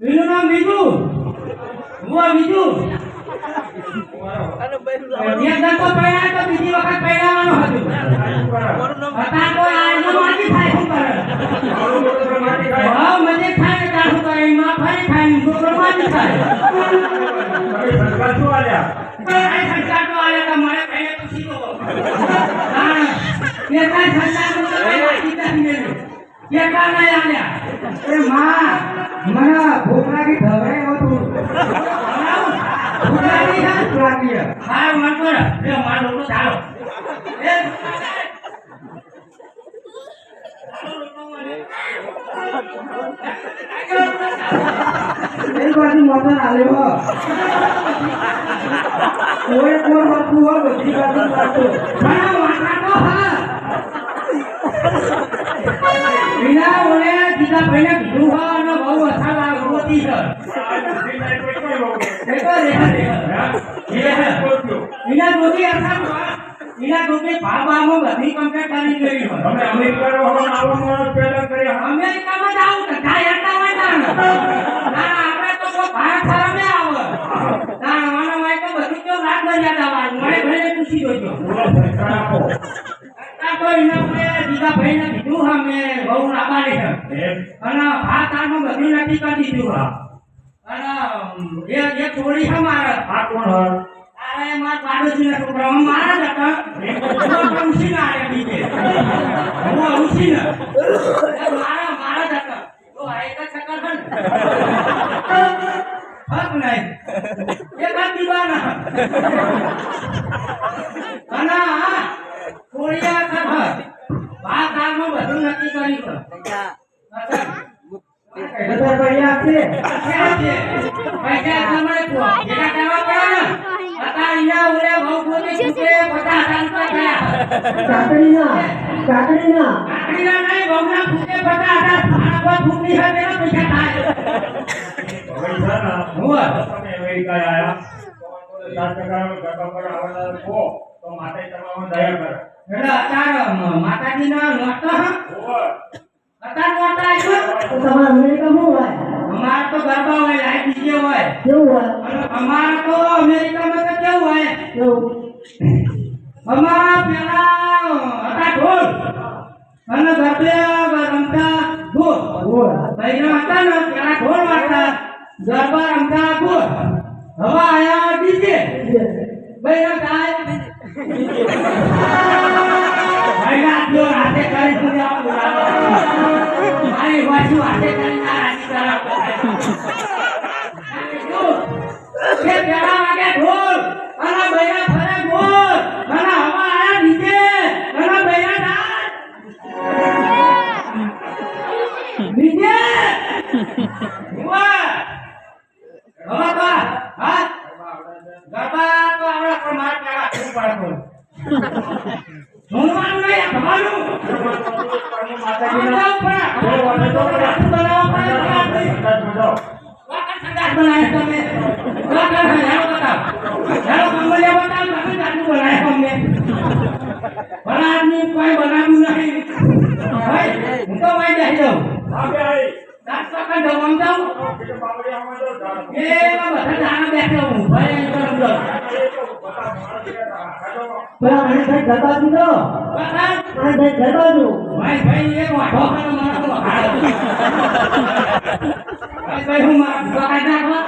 એનું નામ બીજુ હું બીજુ અરે ભાઈ એક જણ તો પહેલા તો બીજી વખત પહેલાવાનો હતું હતા તો આનો માટી થાય શું કરે હા મને થાય ને તારું કરે માં ફરી થાય ને તો માટી થાય સંસ્કાર શું આલ્યા આ સંસ્કાર તો આલે તો મને પહેલે તો શીખો હા એ કાઈ સંસ્કાર તો માટી નથી ને કે કા ના આલ્યા એ માં મને ભૂખ લાગી ધવરાય હતું ભૂખ લાગી હા લાગી હા મન પર એ મારો તો ચાલો એ એ બાજુ મોટર આલ્યો કોઈ કોણ વસ્તુ હોય બધી બાજુ પાછો ના વાટા તો હા વિના ઓલે સીધા ભાઈને કીધું હા અને બહુ અસાવા રોતી છે એ તો વિના રોતી અસાવા વિના રોતી ભાવમાં બધી કમ્પ્લીટ કરી ગઈ હોય તમે અમેરિકાનો હવે આવો માણસ પેદા કર્યા અમેરિકામાં જાવ તો કાય હતા હોય ના આપણે તો કોઈ ભારત સામે આવે ના મને હોય તો બધું તો રાત મર્યાદા વાળું મને ભાઈને પૂછી જોજો સંસ્કાર આપો આ તો એના પર બીજા ભાઈને કીધું હા મેં બહુ લાબાડી છે અને ભાત આનું બધું નક્કી કરી દીધું હા અને એ છોડી છે મારે આ કોણ હોય અરે માર પાડોશીના છોકરા મારા જ હતા હું ઉછી ના આવે બીજે હું ઉછી ના મારા જ હતા તો એક જ શકર છે ને હક નહીં એક જ દીવાના અને છોડિયા ખબર ભાત આનું બધું નક્કી કર્યું છે બધા પૈસા છે પૈસા તમને ભેગા કરવા પડે ને હતા અહીંયા ઓલે બહુ પોતે છૂટે 50,000 રૂપિયા કાકડીના નહીં બહુના ફૂટે 50,000 ભાડા ફૂટની છે તેના પૈસા થાય હવે જાના હું તમે અમેરિકા આયા તો 7 ટકા પર આવવાના છો તો માતા તમામ દયા કરે એટલે અત્યારે માતાજીના નોટ ઓવર અત્યારે નોટ આવ્યો તો તમારા અમેરિકા શું હોય અમાર તો ગરબા હોય લાઈટ ડીજે હોય કેવું હોય અને અમાર તો અમેરિકામાં તો કેવું હોય કેવું અમાર પેલા હતા ઢોલ અને ગરબે રમતા ઢોલ ભાઈના હતા ને પેલા ઢોલ વાગતા ગરબા રમતા ઢોલ હવે આયા ડીજે ભાઈના ગાય ભાઈના જો હાથે કરી સુધી મારી બાજુ હાથે કરી ના રાખી કે પેલા વાગે ઢોલ અને ભાઈના ફરે ગોળ અને હવા આયા ડીજે અને ભાઈના નાચ ડીજે વાહ હવે તો હા ગરબા તો આવડે પણ માર પેલા શું પાડતો ભણવાનું નહીં ભણવાનું માતાજીના સંદાસ બનાવ્યા તમે કંબલિયા બતાવ તમે જાતું બનાવ્યા અમને ભલા આદમી કોઈ બનાવ્યું નહીં હું તો વાઈ જાય જાઉં આપે આઈ 7 ટકા જવાનું જાઉં બાબડિયામાં જો એ બધા જાણા બેઠો હું ભાઈ કરું જાઉં પેલા મને ભાઈ ગરબા દીધો બતા મને ભાઈ ગરબા દો ભાઈ એ વાઢો કરે મારો ભાઈ હું મારા બગાડ નાખવા